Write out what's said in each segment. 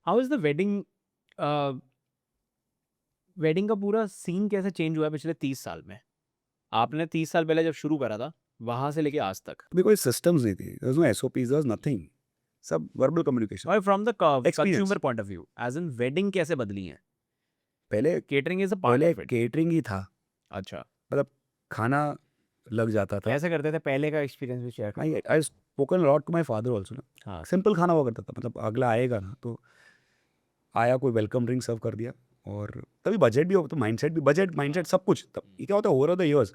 How is the wedding wedding का पूरा scene कैसे चेंज हुआ है पिछले 30 साल में? आपने 30 साल पहले जब शुरू करा था वहां से लेके आज तक, अभी कोई सिस्टम्स नहीं थी, there was no SOPs, there was nothing, सब वर्बल कम्युनिकेशन, और from the experience. Consumer point of view as in wedding कैसे बदली है? पहले केटरिंग इज अ पार्ट पहले ऑफ इट। केटरिंग ही था, अच्छा, मतलब खाना लग जाता था। कैसे करते थे पहले का एक्सपीरियंस भी शेयर आई करो। I spoken lot to my father also ना। हाँ। सिंपल खाना हुआ करता था, मतलब अगला आएगा ना तो आया, कोई वेलकम ड्रिंक सर्व कर दिया, और तभी बजट भी हो, तो माइंडसेट भी, बजट माइंडसेट सब कुछ। तब ये क्या होता है, ओवर द इयर्स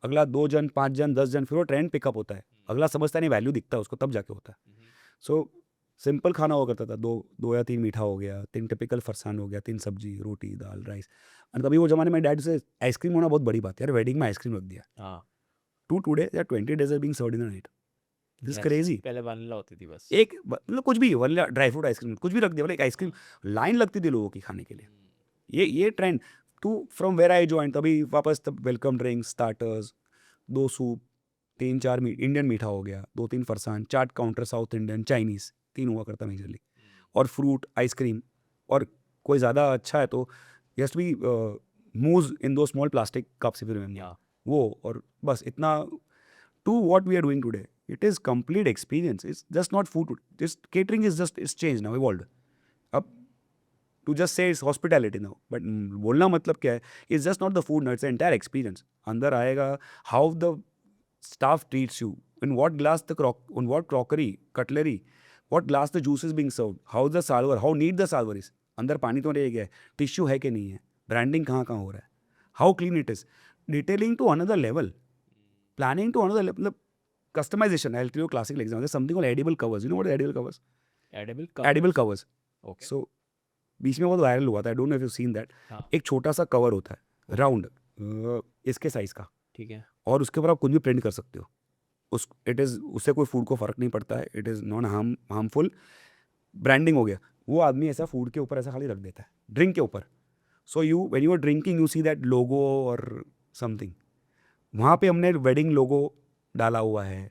अगला 2 जन 5 जन 10 जन, फिर वो ट्रेंड पिकअप होता है, अगला समझता नहीं, वैल्यू दिखता है उसको, तब जाके होता है। सो सिंपल खाना हुआ करता था, दो दो या तीन मीठा हो गया, 3 टिपिकल फरसान हो गया, 3 सब्जी रोटी दाल राइस। और तभी वो जमाने में डैड से आइसक्रीम होना बहुत बड़ी बात है यार, वेडिंग में आइसक्रीम रख दिया। हाँ। टुडे या 20 days are being served in the night, this Yes, crazy. पहले वनीला होती थी बस। एक मतलब कुछ भी, वनीला ड्राई फ्रूट आइसक्रीम कुछ भी रख दिया, मतलब एक आइसक्रीम लाइन लगती थी लोगों की खाने के लिए। ये trend to from where I join, तभी वापस तब welcome drinks starters, 2 soup, 3 4 Indian मीठा हो गया, 2 3 farsan, chaat counter South Indian Chinese, 3 हुआ करता मेजरली, और फ्रूट आइसक्रीम। और कोई ज़्यादा अच्छा है तो जस्ट बी मूव इन दो small plastic cups, if you remember, या वो, और बस इतना। To what we are doing today, it is complete experience, it's just not food, just catering is just it's change now, evolved. अब to just say it's hospitality now, but बोलना मतलब क्या है, it's just not the food, it's entire experience. अंदर आएगा, how the staff treats you, in what glass the on what crockery, cutlery, what glass the juice is being served, how the salver, how neat the salver is, अंदर पानी तो नहीं गया है, tissue है कि नहीं है, ब्रांडिंग कहाँ कहाँ हो रहा है, how clean it is, detailing to another level, planning to another level, मतलब customization. I'll tell you a classical example. There's something called edible covers. You know what is edible covers? Edible Edible covers. covers. Okay. So बीच में बहुत viral हुआ था, I don't know if you seen that. हाँ। एक छोटा सा cover होता है ओके। राउंड, इसके साइज का, ठीक है। और उसके ऊपर आप कुछ भी प्रिंट कर सकते हो। उस इट इज़, उससे कोई फूड को फ़र्क नहीं पड़ता है, it is non harmful, branding हो गया। वो आदमी ऐसा फूड के ऊपर ऐसा खाली रख देता है, ड्रिंक के ऊपर। So you when you are drinking you see that logo और समथिंग, वहाँ पे हमने वेडिंग लोगो डाला हुआ है,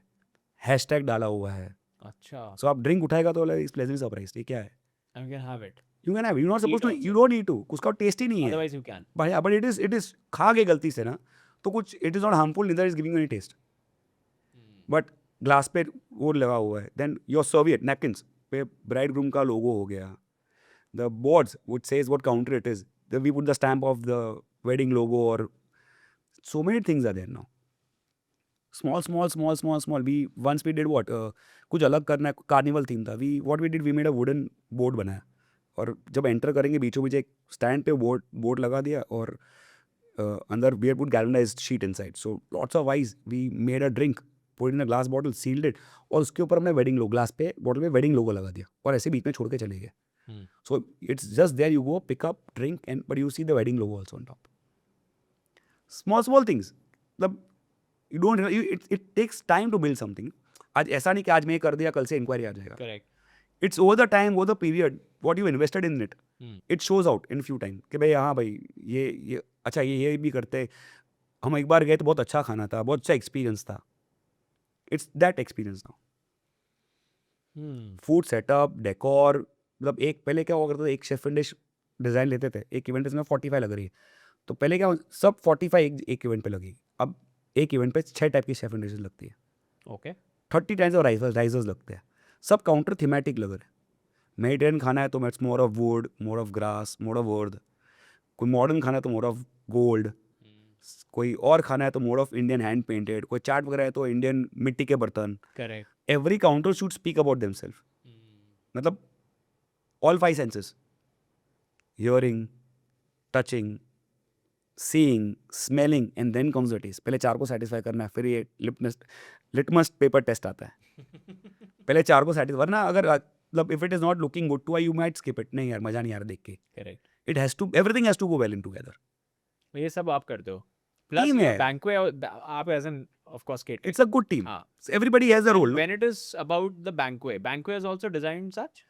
हैशटैग डाला हुआ है। अच्छा। सो आप ड्रिंक उठाएगा तो इज प्लेजेंटली सरप्राइज, ये क्या है, I can have it. You can have, you not suppose eat to, you also. Don't need to, उसका टेस्ट ही नहीं है अदरवाइज यू कैन। भाई, बट इट इज खा गए गलती से ना, तो कुछ it is not harmful, neither is giving any taste, but glass पे वो लगा हुआ है। देन योर सर्वियट नैपकिन्स पे ब्राइड ग्रूम का लोगो हो गया, the boards would says what counter it is, we put the stamp of the wedding logo, और so many things are there now, small small small small small. We once we did what, कुछ अलग करना है, carnival theme था, we what we did, we made a wooden board बनाया, और जब enter करेंगे बीचों बीच एक स्टैंड पे बोर्ड बोर्ड लगा दिया, और अंदर we had put galvanized sheet inside, so lots of ice, we made a drink, put it in a glass bottle, sealed it, और उसके ऊपर हमने वेडिंग लोगो, ग्लास पे बॉटल पे वेडिंग लोगो लगा दिया, और ऐसे बीच में छोड़ के चले गए। So it's just there, you go pick up drink and but you see the wedding logo also on top. Small small things, मतलब you don't, it takes time to build something. आज ऐसा नहीं कि आज मैं ये कर दिया कल से इंक्वायरी आ जाएगा, correct. It's over the time, over the period, what you invested in it, it shows out in few time कि भाई हाँ भाई ये अच्छा, ये भी करते। हम एक बार गए तो बहुत अच्छा खाना था, बहुत अच्छा एक्सपीरियंस था, it's that experience now. Food setup decor, मतलब एक पहले क्या हुआ करता था, एक शेफ एंड डिश डिज़ाइन लेते थे, एक इवेंट इसमें 45 लग रही है, तो पहले क्या सब 45 एक इवेंट पे लगेगी, अब एक इवेंट पे 6 टाइप की शेफ एंड डिशेज लगती है, ओके। 30 टाइप्स ऑफ राइसर्स लगते हैं, सब काउंटर थीमेटिक लग रहे हैं। मेडिटेरियन खाना है तो it's more of would, more of grass, more of earth. कोई मॉडर्न खाना है तो मोर ऑफ गोल्ड, कोई और खाना है तो more of Indian hand painted, कोई चाट वगैरह है तो इंडियन मिट्टी के बर्तन। Correct. Every counter should speak about themselves, मतलब all 5 senses, hearing, touching, seeing, smelling, and then comes the taste. पहले 4 को सेटिस्फाई करना है, फिर ये लिटमस पेपर टेस्ट आता है। पहले 4 को सेटिस्फाई, वरना अगर मतलब if it is not looking good to eye, you might skip it, नहीं यार मजा नहीं आ रहा देख के। Correct. It has to, everything has to go well in together. ये सब आप करते हो, प्लस टीम योर है, बैंक्वेट, आप as an of course catering. It's a good team, हाँ। Everybody has a role. When it is about the banquet is also designed such?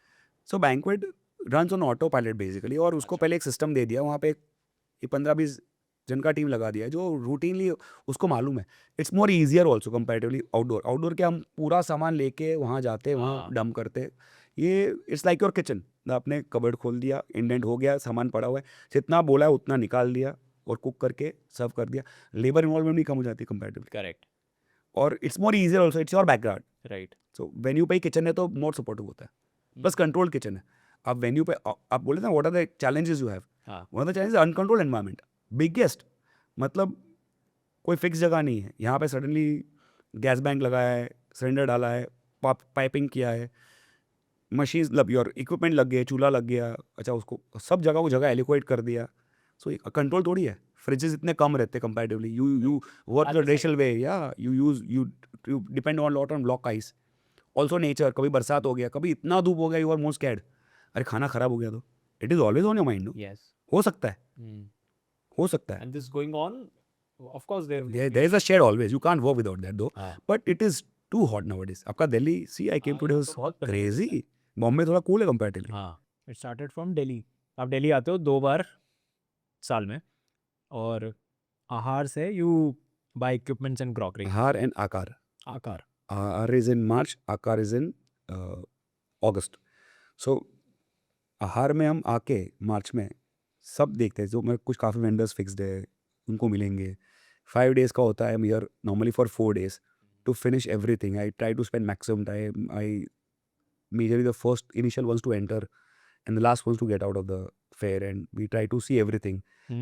So banquet runs on auto pilot basically, और उसको अच्छा। पहले एक system दे दिया, वहाँ पे ये 15-20 जन का टीम लगा दिया है जो रूटीनली उसको मालूम है। It's more easier also comparatively outdoor. Outdoor के हम पूरा सामान लेके वहाँ जाते, वहाँ हाँ। डंप करते, ये इट्स लाइक योर किचन, आपने कबर्ड खोल दिया, इंडेंट हो गया, सामान पड़ा हुआ है, जितना बोला है उतना निकाल दिया और कुक करके सर्व कर दिया, लेबर इन्वॉल्वमेंट भी कम हो जाती है कंपैरेटिवली, करेक्ट, और it's more easier also, it's your background. Right. So venue पे किचन है तो मोर सपोर्टिव होता है, प्लस कंट्रोल किचन है. आप वेन्यू पे आप बोले ना what are the challenges you have, हाँ, one of the challenges uncontrolled environment, biggest. मतलब कोई फिक्स जगह नहीं है, यहाँ पे सडनली गैस बैंक लगाया है, सिलेंडर डाला है, पाइपिंग किया है, मशीन मतलब योर इक्विपमेंट लग गए, चूल्हा लग गया, अच्छा उसको सब जगह को जगह एलिक्वेट कर दिया. सो कंट्रोल थोड़ी है. फ्रिजेस इतने कम रहते comparatively, you work the racial way, या you depend on lot on block ice. Also nature, कभी बरसात हो गया, कभी इतना धूप हो गया, यू आर मोस्ट स्कैर्ड, अरे खाना खराब हो गया तो it is always on your mind. Yes. हो सकता है, हो सकता है. And this going on, of course There is a shade always. You can't work without that though. हाँ. But it is too hot nowadays. आपका Delhi, see I came today, यहाँ was तो बहुत गर्मी crazy. होता है. बॉम्बे थोड़ा कूल है कंपैरेटिवली. हाँ, इट स्टार्टेड फ्रॉम दिल्ली. आप दिल्ली आते हो 2 बार साल में, और आहार से you buy equipments and crockery. Ahar and Akar. आकार. Ahar is in March, Akar is in August. So आहार में हम आके मार्च में सब देखते हैं, जो मैं कुछ काफ़ी वेंडर्स फिक्स्ड है उनको मिलेंगे. 5 days का होता है, I'm here normally for 4 days to finish everything. I try to spend maximum time. I majorly the first initial ones to enter and the last ones to get out of the fair, and we try to see everything.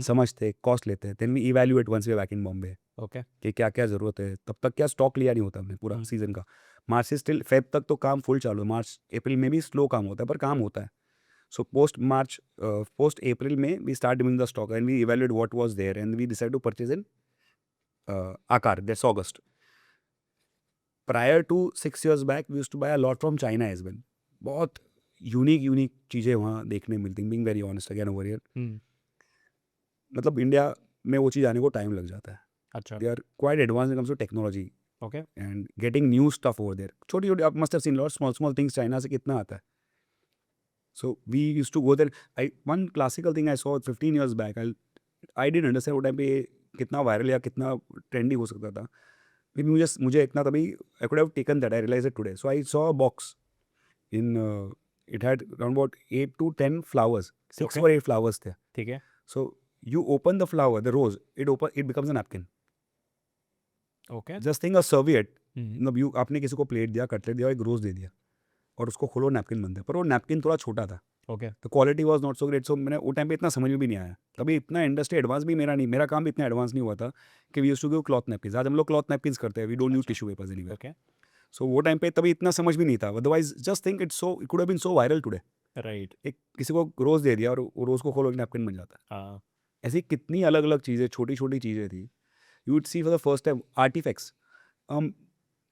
समझते, cost लेते हैं, then we evaluate once we are back in Bombay okay. कि क्या क्या ज़रूरत है. तब तक क्या स्टॉक लिया नहीं होता हमने पूरा सीज़न का. मार्च से स्टिल फेब तक तो काम फुल चालू है. मार्च अप्रैल में भी स्लो काम होता है, पर काम होता है. So post March, post April, May, we start doing the stock and we evaluate what was there and we decide to purchase in Akar. That's August. Prior to 6 years back, we used to buy a lot from China as well. बहुत unique चीज़ें वहाँ देखने मिलती हैं. Being very honest again over here. मतलब India में वो चीज़ आने को टाइम लग जाता है. अच्छा. They are quite advanced when it comes to technology okay. and getting new stuff over there. छोटी आप must have seen lot small things China से कितना आता है. So we used to go there. One classical thing I saw 15 years back, I didn't understand वो time पे कितना viral या कितना ट्रेंडी हो सकता था. फिर मुझे इतना तभी I could have taken that. I realized it today. So I saw a box in it had around about 8 to 10 flowers. 6 Okay. or 8 flowers थे. ठीक है. So you open the flower, the rose, it becomes a napkin. Okay. Just think a serviette. मतलब आपने किसी को plate दिया, cutlet दिया, एक रोज दे दिया और उसको खोलो, नैपकिन बनता है. पर वो नैपकिन थोड़ा छोटा था, ओके. तो quality was not so great. So मैंने वो टाइम पे इतना समझ में भी नहीं आया. तभी इतना इंडस्ट्री एडवांस भी मेरा काम भी इतना एडवांस नहीं हुआ था कि we used to give cloth napkins. आज हम लोग क्लॉथ नैपकिन्स करते हैं, we don't use tissue papers anywhere. Okay. So वो टाइम पे तभी इतना समझ भी नहीं था. Otherwise just think it could have been so viral today. Right. एक किसी को रोज दे दिया और वो रोज को खोलो, एक नैपकिन बन जाता है. हाँ. ऐसी कितनी अलग अलग चीज़ें, छोटी छोटी चीज़ें थी. You would see for the first time artifacts.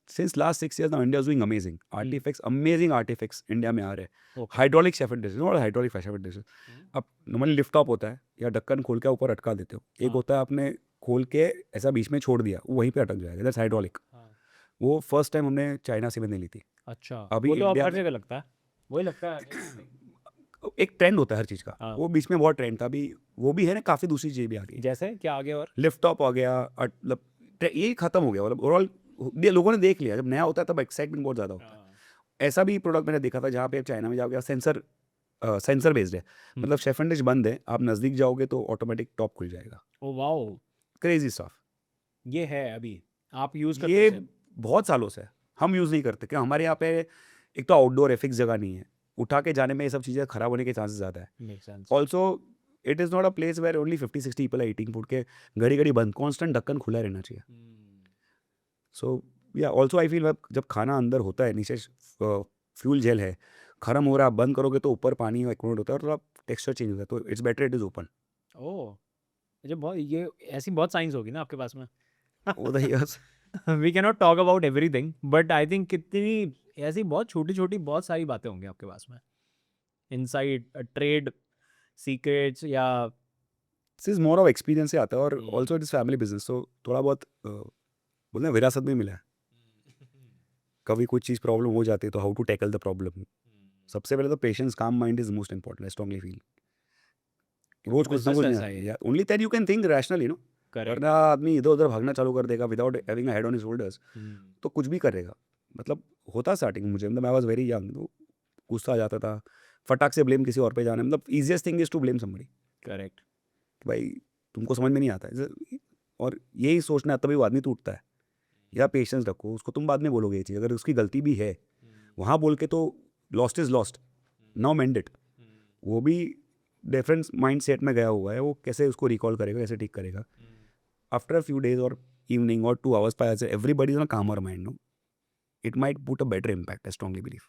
Since last 6 years now, India is doing amazing artifacts. Amazing artifacts India में आ रहे हैं. Okay. Hydraulic chafer dishes, not hydraulic chafer dishes. अब नॉर्मली लिफ्ट टॉप होता है या ढक्कन खोल के ऊपर अटका देते हो. एक होता है आपने खोल के ऐसा बीच में छोड़ दिया, वो वहीं पे अटक जाएगा. That's hydraulic. वो फर्स्ट टाइम हमने चाइना से मैंने ली थी. अच्छा. अभी वो तो अब इंडिया हर जगह लगता है, वही लगता है. एक ट्रेंड होता है हर चीज़ का. हाँ. वो बीच में बहुत ट्रेंड था. अभी वो भी है ना, काफ़ी दूसरी चीज़ें भी आ गई. जैसे क्या आगे और. लिफ्ट टॉप आ गया, मतलब ये खत्म हो गया. मतलब ओवरऑल लोगों ने देख लिया. जब नया होता है तब एक्साइटमेंट बहुत ज़्यादा होता है. ऐसा भी प्रोडक्ट मैंने देखा था जहाँ पे चाइना में जाओगे, सेंसर बेस्ड है. मतलब शेफ एंड डिश बंद है, आप नज़दीक जाओगे तो ऑटोमेटिक टॉप खुल जाएगा. Oh wow. Crazy stuff. ये है अभी आप यूज करते ये हैं? बहुत सालों से हम यूज़ नहीं करते, क्योंकि हमारे यहाँ पे एक तो आउटडोर है, फिक्स जगह नहीं है. उठा के जाने में ये सब चीज़ें खराब होने के चांसेस ज़्यादा है. Make sense. Also it is not a place where only 50-60 people are eating food के घड़ी घड़ी बंद. कॉन्स्टेंट ढक्कन खुला रहना चाहिए. सो या ऑल्सो आई फील जब खाना अंदर होता है, नीचे फ्यूल जेल है, खत्म हो रहा है, बंद करोगे तो ऊपर पानी एक्यूमुलेट होता है और थोड़ा टेक्सचर चेंज होता है. तो it's better it is open. Oh, जब बहुत ये ऐसी बहुत साइंस होगी ना आपके पास में. वो the years. We can not talk about everything, but I think कितनी ऐसी बहुत छोटी छोटी बहुत सारी बातें होंगी आपके पास में. इनसाइड ट्रेड सीक्रेट्स या. This is more of experience से आता है. और also it is family business, तो थोड़ा बहुत बोलते हैं विरासत में मिला है. कभी कुछ चीज़ प्रॉब्लम हो जाती है तो how to tackle the problem. सबसे पहले तो patience, calm mind is most important. I strongly feel रोज कुछ ना कुछ नहीं. Only then you can think rationally, no. वरना आदमी इधर उधर भागना चालू कर देगा without having a head on his shoulders, तो कुछ भी करेगा. मतलब होता स्टार्टिंग मुझे, मतलब आई वाज वेरी यंग, तो गुस्सा आ जाता था, फटाक से ब्लेम किसी और पे जाना, मतलब easiest thing is to blame somebody. Correct. भाई तुमको समझ में नहीं आता है, और यही सोचना है, तभी वो आदमी टूटता है। या पेशेंस रखो, उसको तुम बाद में बोलोगे ये चीज़, अगर उसकी गलती भी है वहाँ बोल के तो lost is lost, now mend it. वो भी डिफरेंट माइंड सेट में गया हुआ है, वो कैसे उसको रिकॉल करेगा, कैसे ठीक करेगा। आफ्टर अ फ्यू डेज और इवनिंग और 2 hours pass, everybody is on calmer mind, no, it might put a better impact, I strongly believe.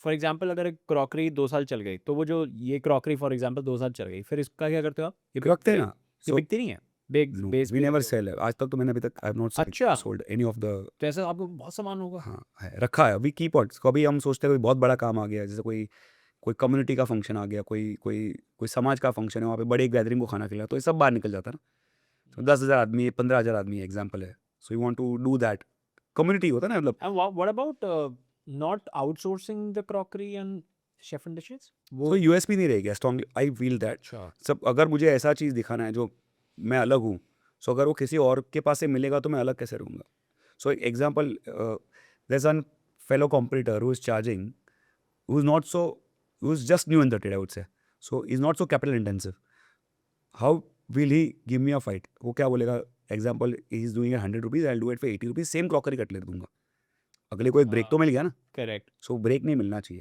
For example अगर क्रॉकरी 2 साल चल गई, तो वो जो ये क्रॉकरी फॉर एग्जाम्पल 2 साल चल गई, फिर इसका क्या करते हो आप? ये रखते हैं ना, ये बिकती नहीं है? बेस वी नेवर सेल, आज तक तो मैंने अभी तक आई हैव नॉट अच्छा। Sold any of the. तो ऐसा आपको बहुत सामान होगा। हाँ है, रखा है अभी की पॉट्स। कभी हम सोचते हैं कोई बहुत बड़ा काम आ गया, जैसे कोई कोई कम्युनिटी का फंक्शन आ गया, कोई कोई कोई समाज का फंक्शन है, वहाँ पे बड़े गैदरिंग को खाना खिलाया, तो ये सब बाहर निकल जाता है ना। तो 10,000 आदमी, 15,000 आदमी एग्जाम्पल है, so you want to do that, community होता है ना, मतलब। And what about not outsourcing the crockery and chef and dishes? तो यूएसपी नहीं रहेगी, स्ट्रांगली आई फील दैट। अच्छा। सब अगर मुझे ऐसा चीज़ दिखाना है जो मैं अलग हूँ, सो अगर वो किसी और के पास से मिलेगा तो मैं अलग कैसे रहूँगा। So example, there is one fellow competitor who is charging, who is not so, who is just new in the trade, I would say. So is not so capital intensive. How will he give me a fight? वो क्या बोलेगा? Example, he is doing 100 rupees, I'll do it for 80 rupees, same crockery cutlet दूंगा। अगले को एक break तो मिल गया ना। करेक्ट। सो ब्रेक नहीं मिलना चाहिए।